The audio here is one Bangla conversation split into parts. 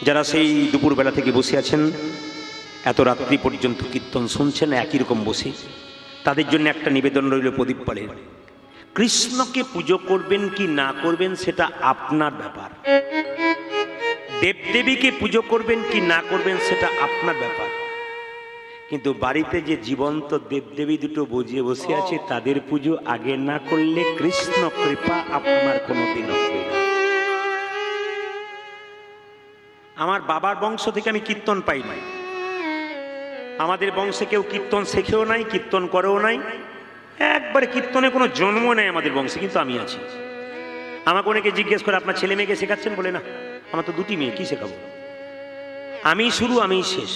যারা সেই দুপুরবেলা থেকে বসে আছেন, এত রাত্রি পর্যন্ত কীর্তন শুনছেন একই রকম বসে, তাদের জন্য একটা নিবেদন রইল প্রদীপ পালের। কৃষ্ণকে পুজো করবেন কি না করবেন সেটা আপনার ব্যাপার, দেবদেবীকে পুজো করবেন কি না করবেন সেটা আপনার ব্যাপার, কিন্তু বাড়িতে যে জীবন্ত দেবদেবী দুটো বুঝিয়ে বসে আছে তাদের পুজো আগে না করলে কৃষ্ণ কৃপা আপনার কোনোদিন হবে না। আমার বাবার বংশ থেকে আমি কীর্তন পাই নাই, আমাদের বংশে কেউ কীর্তন শেখেও নাই, কীর্তন করেও নাই, একবারে কীর্তনে কোনো জন্ম নেই আমাদের বংশে, কিন্তু আমি আছি। আমাকে অনেকে জিজ্ঞেস করে আপনার ছেলে মেয়েকে শেখাচ্ছেন, বলে না আমার তো দুটি মেয়ে, কি শেখাবো? আমি শুরু আমি শেষ।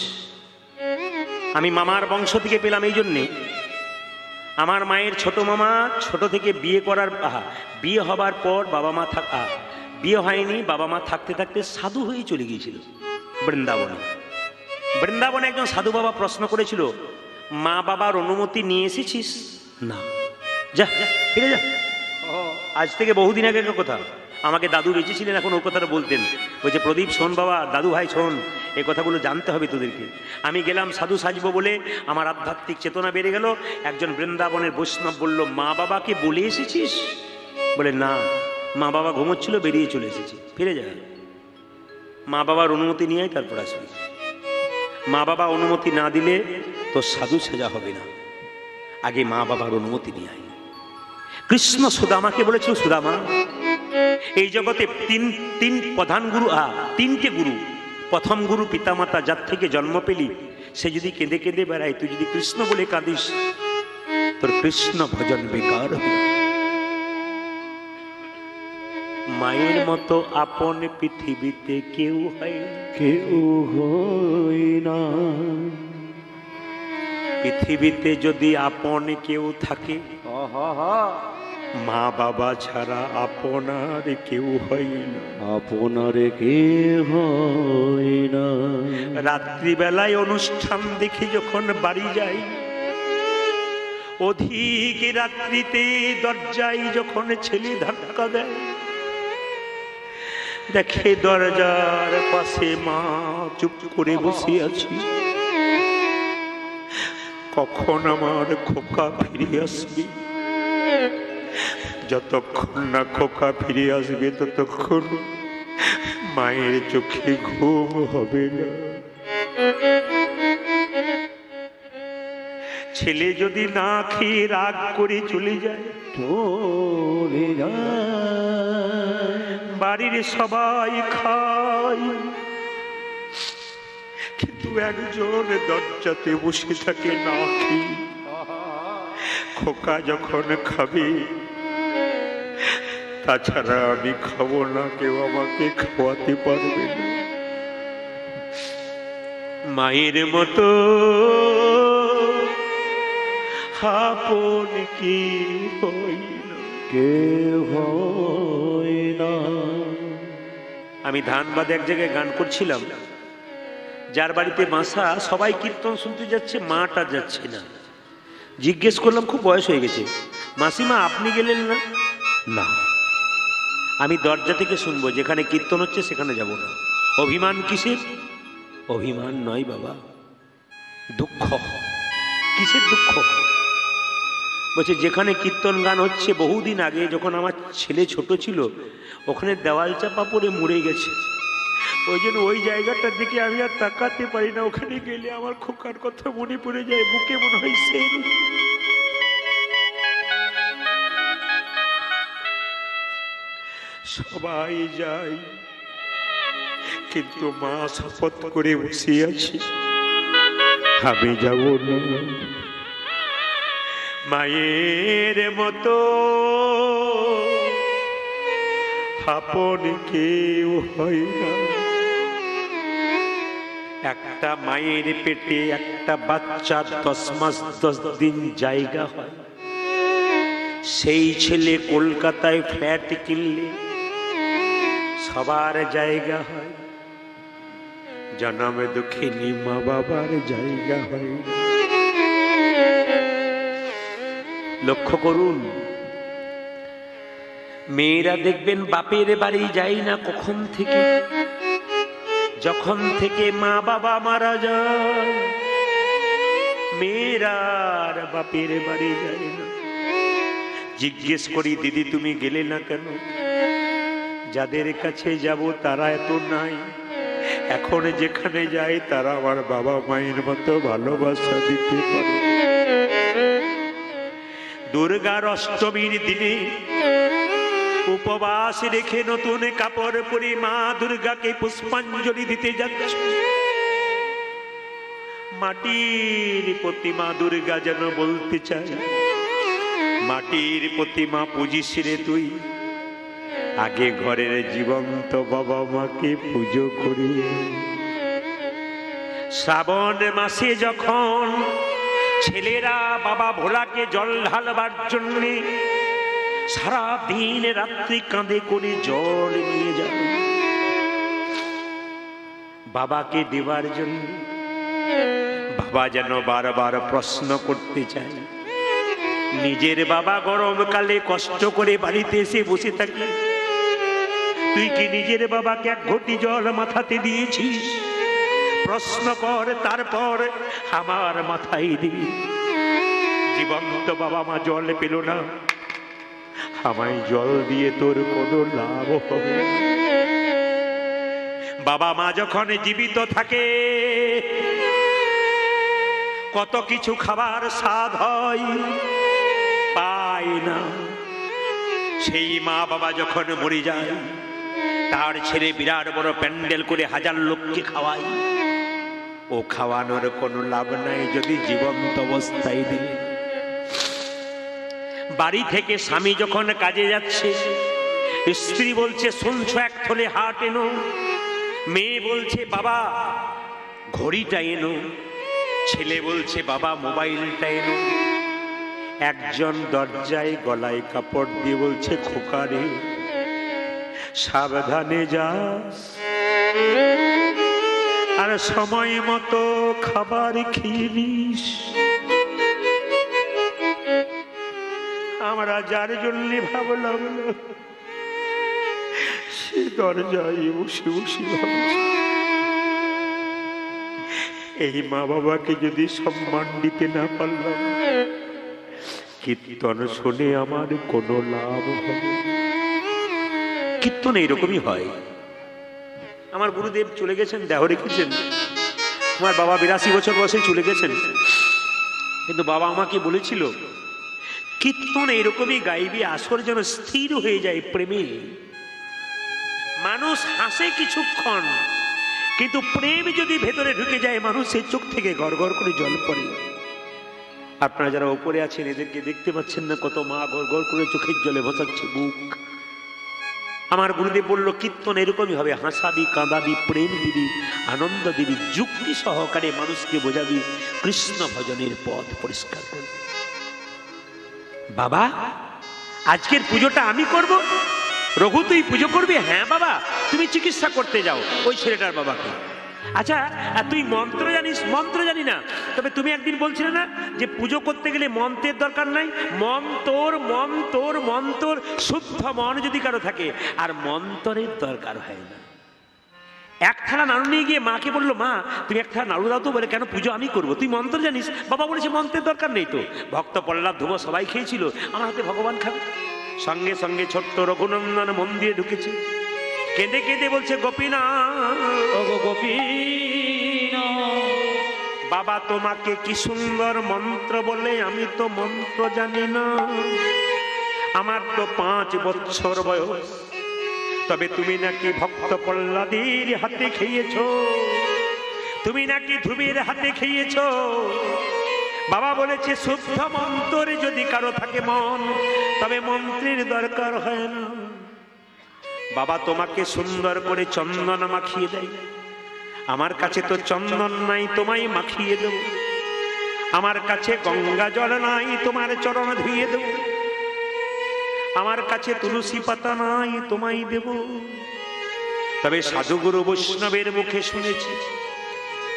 আমি মামার বংশ থেকে পেলাম এই জন্যে, আমার মায়ের ছোট মামা ছোট থেকে বিয়ে হবার পর বাবা মা বিয়ে হয়নি, বাবা মা থাকতে থাকতে সাধু হয়ে চলে গিয়েছিল বৃন্দাবনে। বৃন্দাবনে একজন সাধু বাবা প্রশ্ন করেছিল, মা বাবার অনুমতি নিয়ে এসেছিস? না। যা ফিরে যা। আজ থেকে বহুদিন আগে কথা, আমাকে দাদু বেঁচে ছিলেন এখন ওই কথাটা বলতেন, বলছে প্রদীপ শোন বাবা, দাদু ভাই শোন, এই কথাগুলো জানতে হবে তোদেরকে। আমি গেলাম সাধু সাজবো বলে, আমার আধ্যাত্মিক চেতনা বেড়ে গেল। একজন বৃন্দাবনের বৈষ্ণব বলল, মা বাবাকে বলে এসেছিস? বলে না, মা বাবা ঘুমোচ্ছিল, বেরিয়ে চলে এসেছি। ফিরে যা, মা বাবার অনুমতি নিয়ে তারপর আসবি। মা বাবা অনুমতি না দিলে তো সাধু সাজা হবে না, আগে মা বাবার অনুমতি নিয়ে আয়। কৃষ্ণ সুদামাকে বলেছিল, সুদামা এই জগতে তিন প্রধান গুরু, তিনটে গুরু। প্রথম গুরু পিতামাতা, যার থেকে জন্ম পেলি সে যদি কেঁদে কেঁদে বেড়ায়, তুই যদি কৃষ্ণ বলে কাঁদিস, তোর কৃষ্ণ ভজন বেকার হবে। মায়ের মতো আপন পৃথিবীতে কেউ হয়, কেউ হয় না। পৃথিবীতে যদি আপন কেউ থাকে, মা বাবা ছাড়া আপনার কেউ হয় না। আপনার কেউ হয় না। রাত্রিবেলায় অনুষ্ঠান দেখে যখন বাড়ি যাই, অধিক রাত্রিতে দরজায় যখন ছেলে ধাক্কা দেয়, দেখে দরজার পাশে মা চুপ করে বসে আছি, কখন আমার খোকা ফিরে আসবে? যতক্ষণ না খোকা ফিরে আসবে ততক্ষণ মায়ের চোখে ঘুম হবে না। ছেলে যদি না খেয়ে রাগ করে চলে যায়, চলে যায়, বাড়ির সবাই খায়, কিন্তু একজন দরজাতে বসে থাকে না খেয়ে। খোকা যখন খাবে, তাছাড়া আমি খাবো না, কেউ আমাকে খাওয়াতে পারবে না। মায়ের মতো আপন কি হইল, কেউ হয় না। আমি ধানবাদে এক জায়গায় গান করছিলাম, যার বাড়িতে বাসা, সবাই কীর্তন শুনতে যাচ্ছে, মাটা যাচ্ছে না। জিজ্ঞেস করলাম, খুব বয়স হয়ে গেছে, মাসিমা আপনি গেলেন না? না, আমি দরজা থেকে শুনবো, যেখানে কীর্তন হচ্ছে সেখানে যাব না। অভিমান কিসের? অভিমান নয় বাবা, দুঃখ। কিসের দুঃখ? বলছে যেখানে কীর্তন গান হচ্ছে, বহুদিন আগে যখন আমার ছেলে ছোট ছিল, ওখানে দেওয়াল চাপা পড়ে মরে গেছে, ওই জন্য ওই জায়গাটার দিকে আমি আর তাকাতে পারি না। ওখানে গেলে আমার খোকার কথা মনে পড়ে যায়, বুকে মনে হয় সে। সবাই যায়, কিন্তু মা শপথ করে বসে আছে, আমি যাব না। মায়ের মতো আপন কেউ হয় না। একটা মায়ের পেটে একটা বাচ্চা 10 মাস 10 দিন জায়গা হয়, সেই ছেলে কলকাতায় ফ্ল্যাট কিনলে সবার জায়গা হয়, জনমে দুঃখিনী মা বাবার জায়গা হয়। লক্ষ্য করুন, মেয়েরা দেখবেন বাপের বাড়ি যায় না কখন থেকে, যখন থেকে মা বাবা মারা যায়, মেয়েরা আর বাপের বাড়ি যায় না। জিজ্ঞেস করি, দিদি তুমি গেলে না কেন? যাদের কাছে যাব তারা এত নাই, এখন যেখানে যাই তারা আমার বাবা মায়ের মতো ভালোবাসা দিতে পারে। দুর্গার অষ্টমীর দিনে উপবাস রেখে নতুন কাপড় পরে মা দুর্গাকে পুষ্পাঞ্জলি দিতে যাচ্ছে। মাটির প্রতিমা দুর্গা যেন বলতে চায়, মাটির প্রতিমা পুজিস রে তুই, আগে ঘরের জীবন্ত বাবা মাকে পুজো করি। শ্রাবণ মাসে যখন ছেলেরা বাবা ভোলাকে জল ঢালবার জন্যে সারা দিন রাত্রি কাঁধে করে জল নিয়ে যায় বাবাকে দেবার জন্য, বাবা যেন বারবার প্রশ্ন করতে চায়। নিজের বাবা গরমকালে কষ্ট করে বাড়িতে এসে বসে থাকে, তুই কি নিজের বাবাকে এক ঘটি জল মাথাতে দিয়েছিস? প্রশ্ন কর, তারপর আমার মাথায় দিবি। জীবন্ত বাবা মা জল পেল না, আমায় জল দিয়ে তোর কোনো লাভ হবে? বাবা মা যখন জীবিত থাকে কত কিছু খাবার স্বাদ হয়, পায় না। সেই মা বাবা যখন মরে যায়, তার ছেলে বিরাট বড় প্যান্ডেল করে হাজার লোককে খাওয়ায়। ও খাওয়ানোর কোনো লাভ নাই যদি জীবন্ত অবস্থায় দিলে। বাড়ি থেকে স্বামী যখন কাজে যাচ্ছে, স্ত্রী বলছে শুনছো এক থলে হাট এনো, মেয়ে বলছে বাবা ঘড়িটা এনো, ছেলে বলছে বাবা মোবাইলটা এনো। একজন দরজায় গলায় কাপড় দিয়ে বলছে খোকারে সাবধানে যাস, আর সময় মতো খাবার খেয়ে নিস। আমরা যার জন্য ভাবলাম না, সে দরজায় বসে বসে ভাবছি এই মা বাবাকে যদি সম্মান দিতে না পারলাম, কীর্তন শুনে আমার কোনো লাভ হবে? কীর্তন এইরকমই হয়। আমার গুরুদেব চলে গেছেন, দেহ রেখেছেন। আমার বাবা 82 বছর বয়সে চলে গেছেন, কিন্তু বাবা আমাকে বলেছিল কীর্তন এইরকমই গাইবি, আসর যেন স্থির হয়ে যায় প্রেমে। মানুষ হাসে কিছুক্ষণ, কিন্তু প্রেম যদি ভেতরে ঢুকে যায় মানুষের চোখ থেকে গড় গড় করে জল পড়ে। আপনারা যারা উপরে আছেন এদেরকে দেখতে পাচ্ছেন না, কত মা গড় গড় করে চোখের জলে ভাসাচ্ছে বুক। আমার গুরুদেব বলল কীর্তন এরকমই হবে, হাসাবি, কাঁদাবি, প্রেম দিবি, আনন্দ দিবি, যুক্তি সহকারে মানুষকে বোঝাবি, কৃষ্ণ ভজনের পথ পরিষ্কার করবি। বাবা আজকের পুজোটা আমি করব, রঘু তুই পুজো করবি? হ্যাঁ বাবা। তুমি চিকিৎসা করতে যাও ওই ছেলেটার বাবাকে। আচ্ছা তুই মন্ত্র জানিস? মন্ত্র জানি না, তবে তুমি একদিন বলছিলে না যে পুজো করতে গেলে মন্ত্রের দরকার নাই? মন্তর মন্তর মন্তর, শুদ্ধ মন যদি কারো থাকে আর মন্ত্রের দরকার হয় না। এক থালা নাড়ু নিয়ে গিয়ে মাকে বললো, মা তুমি এক থালা নাড়ু দাও তো। বলে কেন? পুজো আমি করবো, তুই মন্ত্র জানিস? বাবা বলেছে মন্ত্রের দরকার নেই তো। ভক্ত প্রহ্লাদ ধ্রুব সবাই খেয়েছিল, আমার হাতে ভগবান খাবে। সঙ্গে সঙ্গে ছোট্ট রঘুনন্দন মন্দিরে ঢুকেছে, কেঁদে কেঁদে বলছে গোপীনাথ, বাবা তোমাকে কি সুন্দর মন্ত্র বলে, আমি তো মন্ত্র জানি না, আমার তো 5 বছর বয়স। তবে তুমি নাকি ভক্ত প্রহ্লাদের হাতে খেয়েছ, তুমি নাকি ধ্রুবের হাতে খেয়েছ। বাবা বলেছে শুদ্ধ মন্ত্রে যদি কারো থাকে মন, তবে মন্ত্রের দরকার হয় না। বাবা তোমাকে সুন্দর করে চন্দন মাখিয়ে দেয়, আমার কাছে তো চন্দন নাই, তোমায় মাখিয়ে দেব। আমার কাছে গঙ্গা জল নাই, তোমার চরণ ধুয়ে দেব। আমার কাছে তুলসী পাতা নাই, তোমায় দেব। তবে সাধুগুরু বৈষ্ণবের মুখে শুনেছি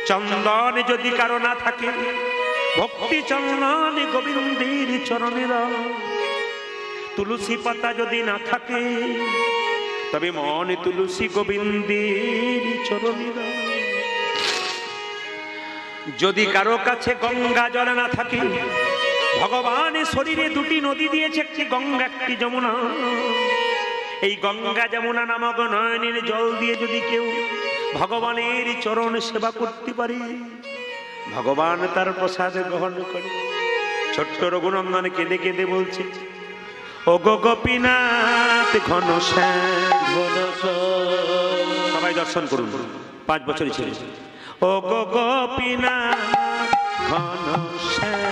চন্দন যদি কারো না থাকে, ভক্তি চন্দন গোবিন্দের চরণের, তুলসী পাতা যদি না থাকে তবে মন তুলসী গোবিন্দের চরণে দাও। যদি কারো কাছে গঙ্গা জল না থাকে, ভগবানের শরীরে দুটি নদী দিয়েছে, একটি গঙ্গা একটি যমুনা। এই গঙ্গা যমুনা নামক নয়নের জল দিয়ে যদি কেউ ভগবানের চরণ সেবা করতে পারে, ভগবান তার প্রসাদ গ্রহণ করে। ছোট্ট রঘুনন্দন কেঁদে কেঁদে বলছে, ও গো গোপীনাথ ঘনশ্যাম। সবাই দর্শন করুন, 5 বছরই ছিল। ও গো গোপীনাথ ঘনশ্যাম,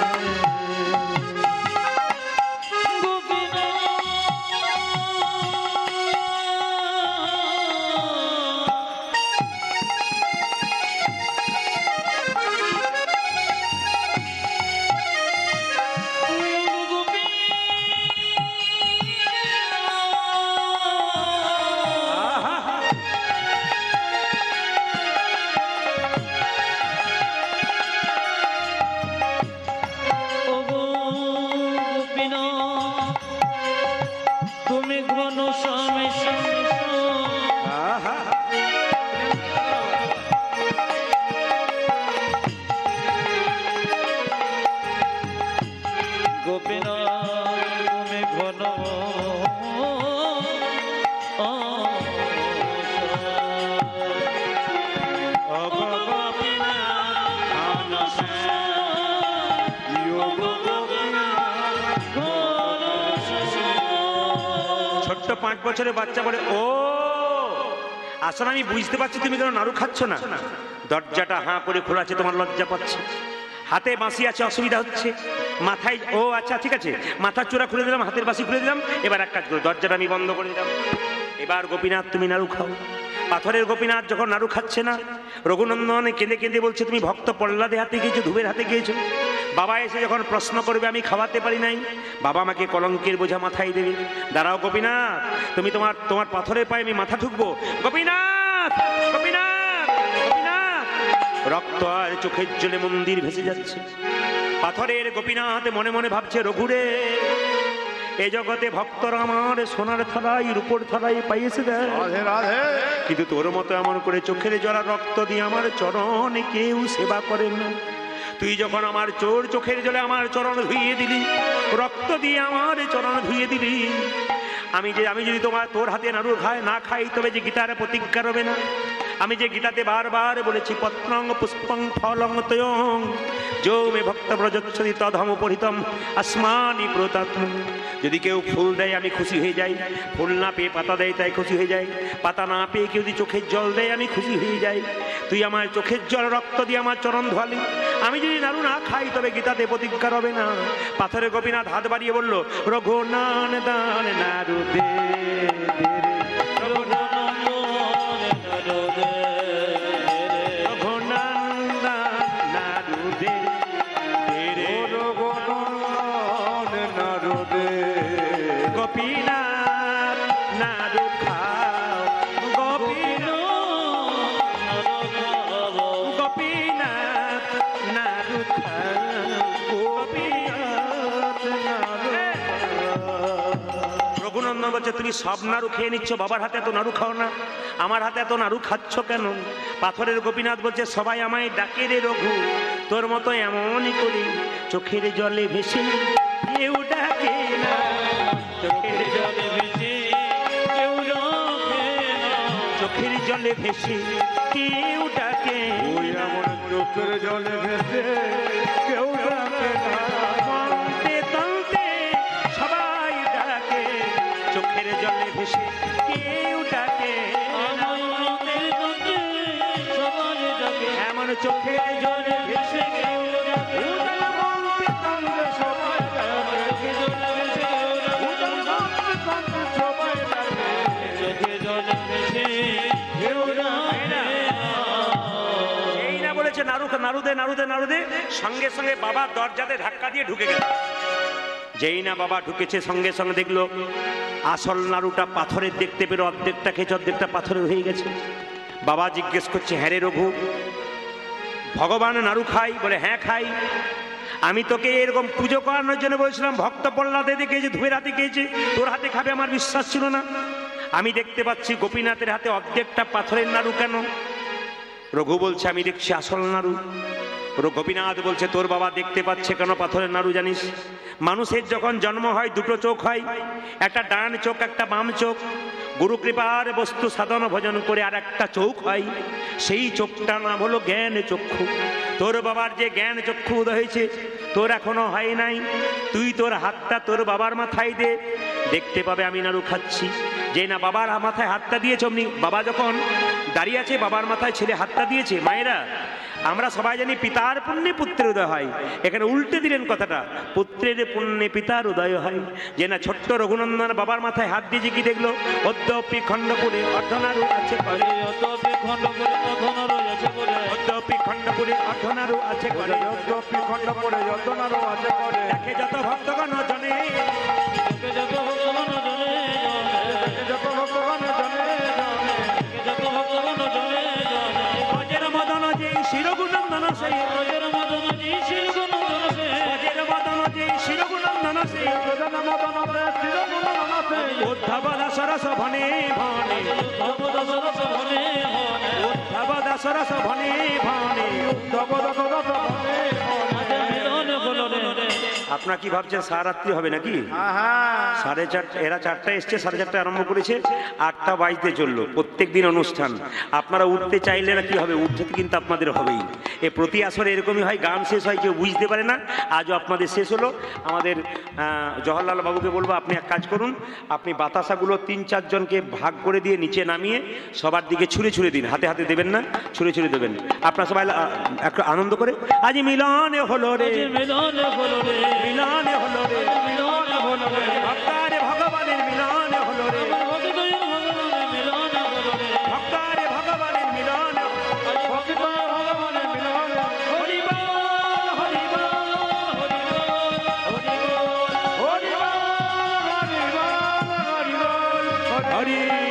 ছোট্ট 5 বছরের বাচ্চা বলে, ও আসলে আমি বুঝতে পারছি তুমি কেন নাড়ু খাচ্ছ না। দরজাটা হাঁ করে খোলা আছে, তোমার লজ্জা পাচ্ছে। হাতে বাঁশি আছে, অসুবিধা হচ্ছে। মাথায়, ও আচ্ছা ঠিক আছে, মাথার চূড়া খুলে দিলাম, হাতের বাঁশি খুলে দিলাম। এবার এক কাজ করো, দরজাটা আমি বন্ধ করে দিলাম। এবার গোপীনাথ তুমি নাড়ু খাও। পাথরের গোপীনাথ যখন নাড়ু খাচ্ছে না, রঘুনন্দন কেঁদে কেঁদে বলছে, তুমি ভক্ত প্রহ্লাদের হাতে গিয়েছো, ধুবের হাতে গিয়েছো। বাবা এসে যখন প্রশ্ন করবে আমি খাওয়াতে পারি নাই, বাবা আমাকে কলঙ্কের বোঝা মাথায় দেবে। দাঁড়াও গোপীনাথ, তুমি তোমার পাথরের পায়ে আমি মাথা ঠুকবো। গোপীনাথ, গোপীনাথ, গোপীনাথ। রক্ত আর চোখের জলে মন্দির ভেসে যাচ্ছে। পাথরের গোপীনাথ মনে মনে ভাবছে, রঘুরে, এ জগতে ভক্তরা আমার সোনার থালায় রূপোর থালায় পাইয়েছে দেয়, কিন্তু তোর মতো এমন করে চোখের জল রক্ত দিয়ে আমার চরণে কেউ সেবা করে না। তুই যখন আমার চোখের জলে আমার চরণ ধুইয়ে দিলি, রক্ত দিয়ে আমার চরণ ধুইয়ে দিলি, আমি যদি তোর হাতে নাড়ু না খাই, তবে যে গীতার প্রতিজ্ঞা রবে না। আমি যে গীতাতে বারবার বলেছি, পত্রং পুষ্পং ফলং তয়ং যো মে ভক্ত ব্রজচ্ছতি তদহম পরিতম আসমানি প্রতাত্ম। যদি কেউ ফুল দেয় আমি খুশি হয়ে যাই, ফুল না পেয়ে পাতা দেয় তাই খুশি হয়ে যাই, পাতা না পেয়ে কেউ যদি চোখের জল দেয় আমি খুশি হয়ে যাই। তুই আমার চোখের জল রক্ত দিয়ে আমার চরণ ধোয়ালি, আমি যদি নাড়ু না খাই তবে গীতাতে প্রতিজ্ঞা হবে না। পাথরের গোপীনাথ হাত বাড়িয়ে বলল, রঘুনান দান নাড়ু দে, গোপীনাথ নাড়ু খাও, গোপীনাথ নাড়ু খাও, গোপীনাথ নাড়ু। রঘুনন্দন বলছে, তুমি সব নাড়ু খেয়ে নিচ্ছ, বাবার হাতে এত নাড়ু খাও না, আমার হাতে এত নাড়ু খাচ্ছ কেন? পাথরের গোপীনাথ বলছে, সবাই আমায় ডাকে রে রঘু, তোর মতো এমনই করি চোখের জলে ভেসে কেউ ডাকে না, চোখের জলে ভেসে কেউ ডাকে না, চোখের জলে ভেসে কেউ ডাকে না, চোখের জলে ভেসে কেউ ডাকে না, তন্তে তন্তে সবাই ডাকে, চোখের জলে ভেসে কেউ ডাকে না, এমন চোখের জলে ভেসে কেউ ডাকে না। এই না বলেছে নাড়ুদে নাড়ুদে নাড়ুদে, সঙ্গে সঙ্গে বাবা দরজাতে ধাক্কা দিয়ে ঢুকে গেল। যেই না বাবা ঢুকেছে, সঙ্গে সঙ্গে দেখলো আসল নাড়ুটা পাথরের দেখতে পেলো, অর্ধেকটা খেয়েছে, অর্ধেকটা পাথরের হয়ে গেছে। বাবা জিজ্ঞেস করছে, হ্যাঁ রে রঘু, ভগবান নাড়ু খাই? বলে হ্যাঁ খাই। আমি তোকে এরকম পুজো করানোর জন্য বলছিলাম, ভক্ত প্রহ্লাদে খেয়েছে, ধুয়ের হাতে খেয়েছে, তোর হাতে খাবে আমার বিশ্বাস ছিল না। আমি দেখতে পাচ্ছি গোপীনাথের হাতে অর্ধেকটা পাথরের নাড়ু কেন? রঘু বলছে আমি দেখছি আসল নাড়ু। গোপীনাথ বলছে তোর বাবা দেখতে পাচ্ছে কেন পাথরের নাড়ু জানিস? মানুষের যখন জন্ম হয় দুটো চোখ হয়, একটা ডান চোখ একটা বাম চোখ। গুরু কৃপার বস্তু সাধন ভজন করে আর একটা চোখ হয়, সেই চোখটার নাম হলো জ্ঞান চক্ষু। তোর বাবার যে জ্ঞান চক্ষু উদয় হয়েছে তোর এখনো হয় নাই। তুই তোর হাতটা তোর বাবার মাথায় দে, দেখতে পাবে আমি নাড়ু খাচ্ছি। যে না বাবার মাথায় হাতটা দিয়েছে, অমনি বাবা যখন দাঁড়িয়ে আছে বাবার মাথায় ছেলে হাতটা দিয়েছে। মায়েরা আমরা সবাই জানি পিতার পুণ্যে পুত্রের উদয় হয়, এখানে উল্টে দিলেন কথাটা, পুত্রের পুণ্যে পিতার উদয় হয়। যে না ছোট্ট রঘুনন্দন বাবার মাথায় হাত দিয়েছে, কি দেখলো? অদ্যপি খণ্ডপুরে অর্ধনারু আছে ঘরে, অদ্যপি খণ্ডপুরে অর্ধনারু আছে ঘরে, অদ্যপি খণ্ডপুরে অর্ধনারু আছে ঘরে, অদ্যপি খণ্ডপুরে অর্ধনারু আছে ঘরে। দেখে যত ভক্তগণ জনে, দেখে যত ভক্তগণ জনে জনে, দেখে যত ভক্তগণ জনে জনে, দেখে যত ভক্তগণ জনে জনে। অজের মদন যে শিরগুনন্দন সেই, অজের মদন যে শিরগুনন্দন সেই, অজের মদন যে শিরগুনন্দন সেই, অজের মদন যে শিরগুনন্দন সেই। উদ্ধব দাসরস ভনে ভনে, উদ্ধব দাসরস ভনে ভনে, উদ্ধব দাসরস ভনে ভনে। উদ্ধব দাসরস ভনে ভনে। মিলন হলো রে। আপনারা কি ভাবছেন সারাত্রি হবে নাকি? হ্যাঁ 4:30, এরা 4টায় এসছে, 4:30 আরম্ভ করেছে, 8টা বাজতে চললো। প্রত্যেক দিন অনুষ্ঠান। আপনারা উঠতে চাইলে না কি হবে, উঠতে কিন্তু আপনাদের হবেই। এ প্রতি আসরে এরকমই হয়, গান শেষ হয় কেউ বুঝতে পারে না। আজও আপনাদের শেষ হলো। আমাদের জওহরলাল বাবুকে বলবো আপনি এক কাজ করুন, আপনি বাতাসাগুলো 3-4 জনকে ভাগ করে দিয়ে নিচে নামিয়ে সবার দিকে ছুঁড়ে ছুঁড়ে দিন, হাতে হাতে দেবেন না, ছুঁড়ে ছুঁড়ে দেবেন। আপনারা সবাই একটু আনন্দ করে আজ মিলনে হলো রে, মিলন হলো রে, মিলনে হলো রে, মিলন হলো রে। ভক্তারে ভগবানের মিলনে হলো রে, ভক্তদয় ভগবানের মিলন হলো রে, ভক্তারে ভগবানের মিলন। ভক্তদয় ভগবানের মিলন। হরি বল, হরি বল, হরি বল, হরি বল, হরি বল, হরি বল, হরি বল, হরি বল।